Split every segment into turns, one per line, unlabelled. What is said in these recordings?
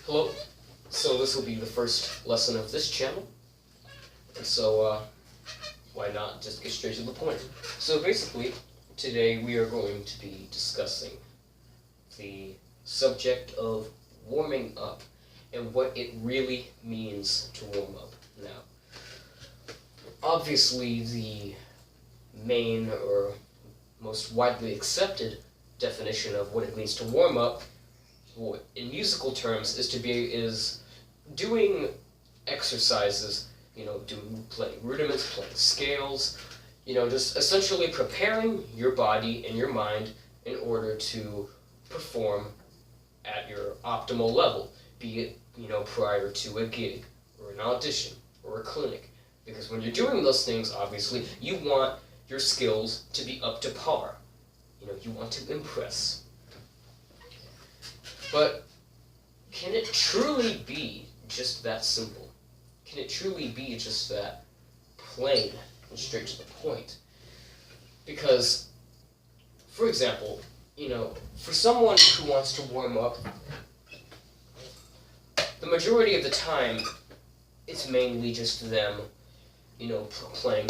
Hello. So this will be the first lesson of this channel. And so why not just get straight to the point? So basically, today we are going to be discussing the subject of warming up and what it really means to warm up. Now, obviously the main or most widely accepted definition of what it means to warm up in musical terms is doing exercises, playing rudiments, playing scales, just essentially preparing your body and your mind in order to perform at your optimal level, be it, prior to a gig or an audition or a clinic. Because when you're doing those things, obviously, you want your skills to be up to par. You want to impress. But can it truly be just that simple? Can it truly be just that plain and straight to the point? Because, for example, for someone who wants to warm up, the majority of the time, it's mainly just them, playing.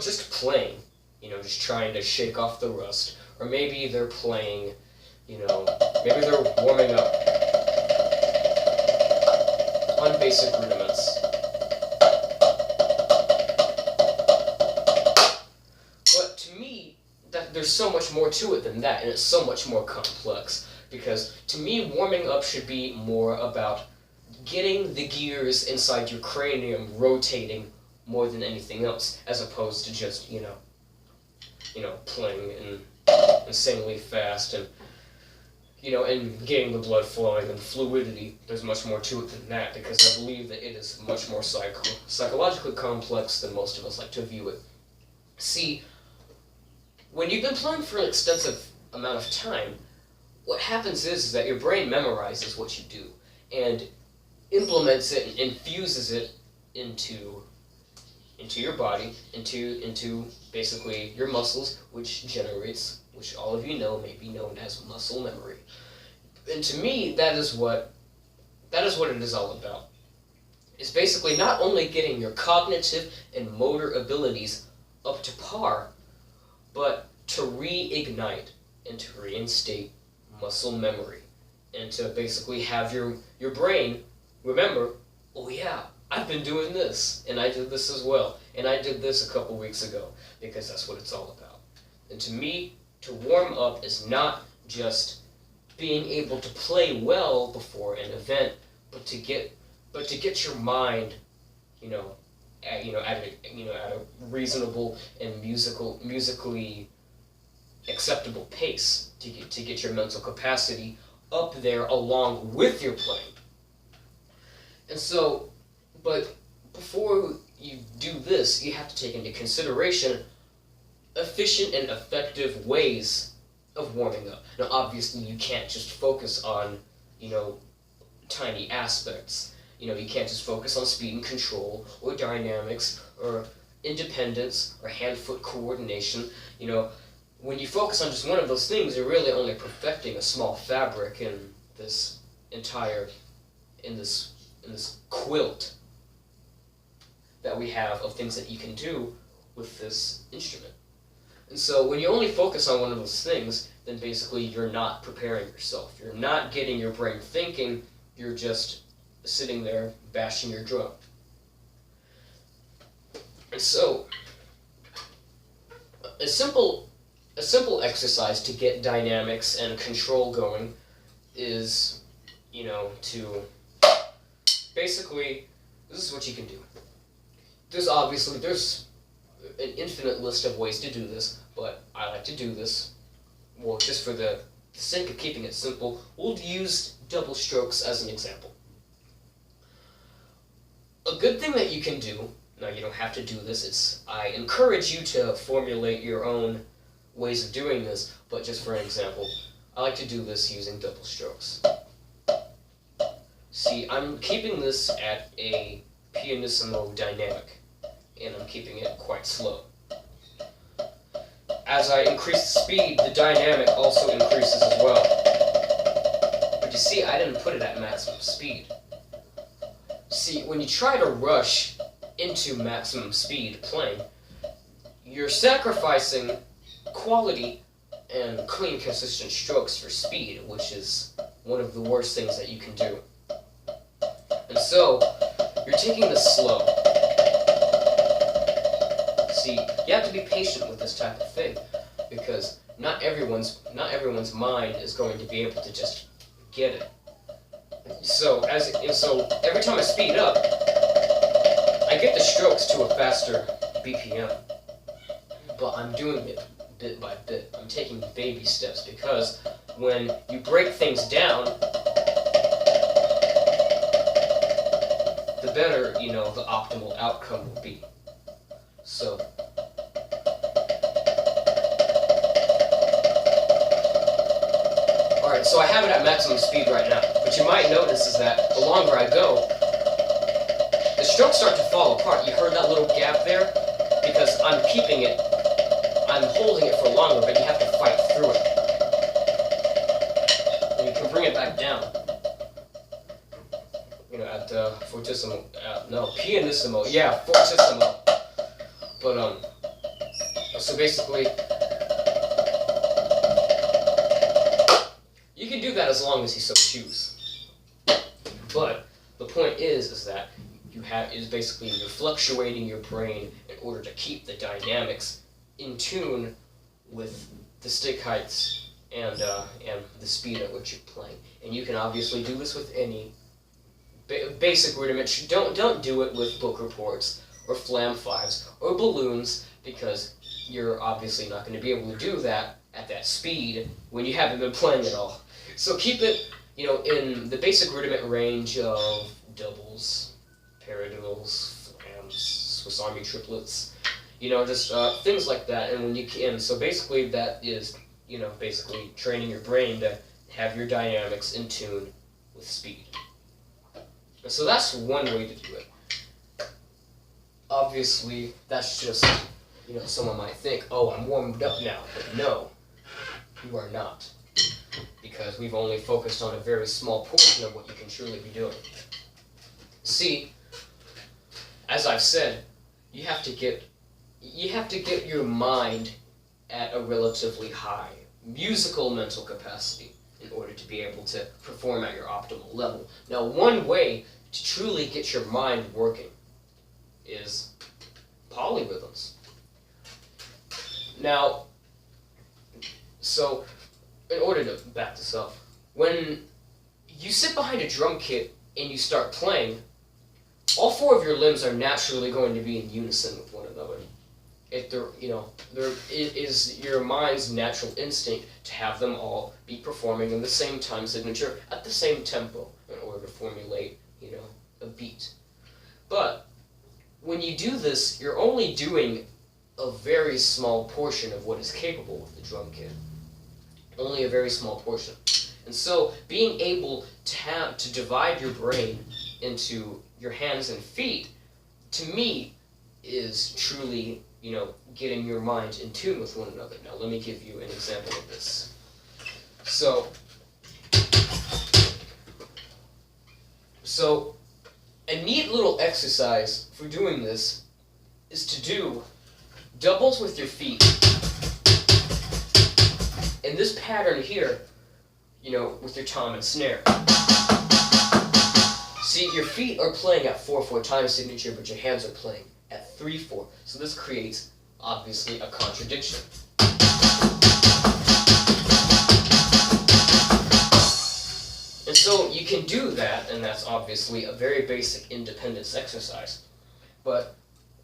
Just playing. Just trying to shake off the rust. Or maybe they're playing, maybe they're warming up on basic rudiments. But to me, there's so much more to it than that, and it's so much more complex. Because to me, warming up should be more about getting the gears inside your cranium rotating more than anything else, as opposed to just, playing insanely fast and, and getting the blood flowing and fluidity. There's much more to it than that, because I believe that it is much more psychologically complex than most of us like to view it. See, when you've been playing for an extensive amount of time, what happens is that your brain memorizes what you do and implements it and infuses it into your body, into basically your muscles, which all of you know may be known as muscle memory. And to me, that is what it is all about. It's basically not only getting your cognitive and motor abilities up to par, but to reignite and to reinstate muscle memory, and to basically have your brain remember, oh yeah, I've been doing this, and I did this as well, and I did this a couple weeks ago, because that's what it's all about. And to me, to warm up is not just being able to play well before an event, but to get your mind, at a reasonable and musically acceptable pace, to get your mental capacity up there along with your playing. And so, but before you do this, you have to take into consideration efficient and effective ways of warming up. Now, obviously, you can't just focus on, tiny aspects. You can't just focus on speed and control, or dynamics, or independence, or hand-foot coordination. When you focus on just one of those things, you're really only perfecting a small fabric in this quilt that we have of things that you can do with this instrument. And so when you only focus on one of those things, then basically you're not preparing yourself. You're not getting your brain thinking, you're just sitting there bashing your drum. And so, a simple exercise to get dynamics and control going is, to basically, this is what you can do. There's an infinite list of ways to do this, but I like to do this, well, just for the sake of keeping it simple, we'll use double strokes as an example. A good thing that you can do, now you don't have to do this, I encourage you to formulate your own ways of doing this, but just for an example, I like to do this using double strokes. See, I'm keeping this at a pianissimo dynamic, and I'm keeping it quite slow. as I increase the speed, the dynamic also increases as well. But you see, I didn't put it at maximum speed. See, when you try to rush into maximum speed playing, you're sacrificing quality and clean, consistent strokes for speed, which is one of the worst things that you can do. And so, you're taking this slow. See, you have to be patient with this type of thing, because not everyone's mind is going to be able to just get it. So every time I speed up, I get the strokes to a faster BPM, but I'm doing it bit by bit. I'm taking baby steps, because when you break things down, the better, the optimal outcome will be. So, alright, so I have it at maximum speed right now. What you might notice is that the longer I go, the strokes start to fall apart. You heard that little gap there? Because I'm holding it for longer, but you have to fight through it. And you can bring it back down. At fortissimo, pianissimo, yeah, fortissimo. But, so basically, you can do that as long as you so choose. But the point is that basically you're fluctuating your brain in order to keep the dynamics in tune with the stick heights and the speed at which you're playing. And you can obviously do this with any basic rudiment. Don't do it with book reports or flam fives or balloons, because you're obviously not going to be able to do that at that speed when you haven't been playing at all. So keep it, in the basic rudiment range of doubles, paradiddles, flams, Swiss Army triplets, just things like that. And when you can, so basically that is, basically training your brain to have your dynamics in tune with speed. So that's one way to do it. Obviously, that's just, someone might think, oh, I'm warmed up now. But no, you are not. Because we've only focused on a very small portion of what you can truly be doing. See, as I've said, you have to get your mind at a relatively high musical mental capacity in order to be able to perform at your optimal level. Now, one way to truly get your mind working is polyrhythms. Now, so in order to back this up, when you sit behind a drum kit and you start playing, all four of your limbs are naturally going to be in unison with one another. It is your mind's natural instinct to have them all be performing in the same time signature at the same tempo in order to formulate, a beat. But when you do this, you're only doing a very small portion of what is capable with the drum kit. Only a very small portion. And so being able to divide your brain into your hands and feet, to me, is truly, getting your mind in tune with one another. Now, let me give you an example of this. So a neat little exercise for doing this is to do doubles with your feet. In this pattern here, with your tom and snare. See, your feet are playing at 4/4 time signature, but your hands are playing at 3/4. So this creates, obviously, a contradiction. And so you can do that, and that's obviously a very basic independence exercise. But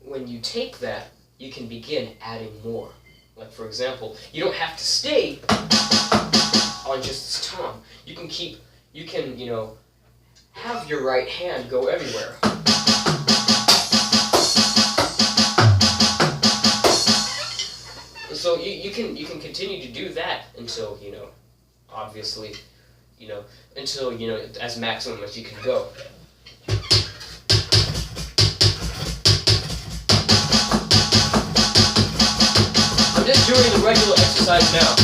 when you take that, you can begin adding more. Like, for example, you don't have to stay on just this tom. You can have your right hand go everywhere. So you can continue to do that until, obviously, until, as maximum as you can go. I'm just doing the regular exercise now.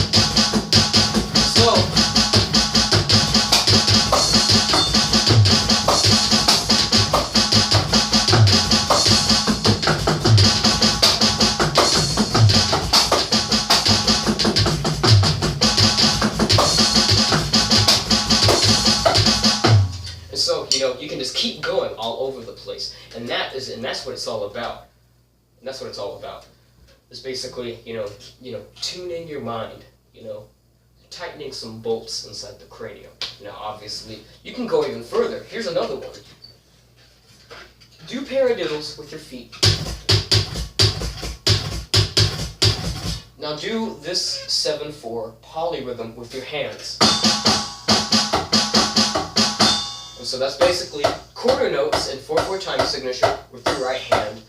So, you can just keep going all over the place, and that's what it's all about. And that's what it's all about. It's basically, tuning your mind, tightening some bolts inside the cranium. Now, obviously, you can go even further. Here's another one. Do paradiddles with your feet. Now do this 7/4 polyrhythm with your hands. So that's basically quarter notes and 4/4 time signature with your right hand,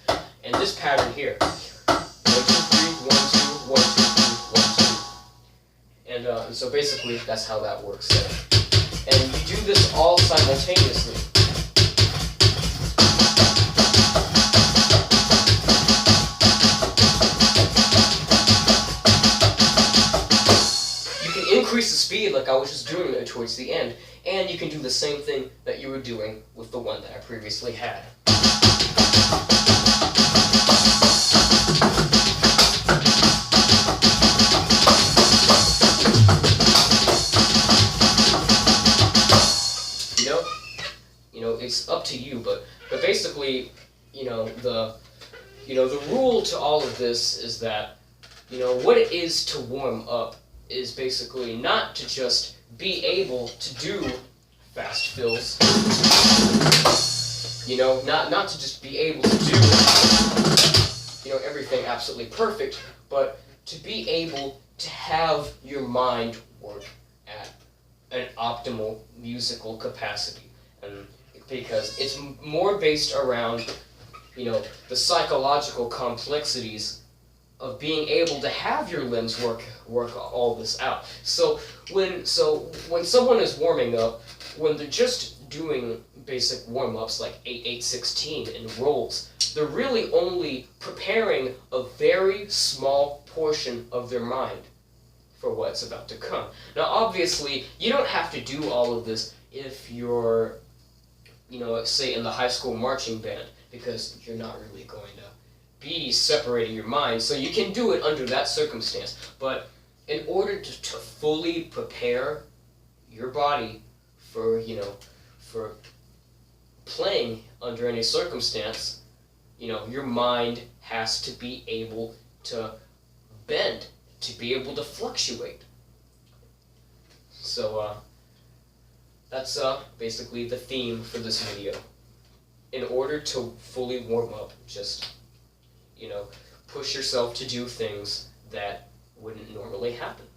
and this pattern here. 1, 2, 3, 1, 2, 1, 2, 3, 1, 2. And so basically that's how that works. And you do this all simultaneously. You can increase the speed like I was just doing there towards the end. And you can do the same thing that you were doing with the one that I previously had. It's up to you, but basically, the rule to all of this is that, what it is to warm up is basically not to just be able to do fast fills, not to just be able to do, everything absolutely perfect, but to be able to have your mind work at an optimal musical capacity. And because it's more based around, the psychological complexities of being able to have your limbs work all this out. So when someone is warming up, when they're just doing basic warm-ups like 8/8/16 and rolls, they're really only preparing a very small portion of their mind for what's about to come. Now obviously, you don't have to do all of this if you're, say in the high school marching band, because you're not really going to be separating your mind, so you can do it under that circumstance. But in order to fully prepare your body for, for playing under any circumstance, your mind has to be able to bend, to be able to fluctuate. So that's basically the theme for this video. In order to fully warm up, just push yourself to do things that wouldn't normally happen.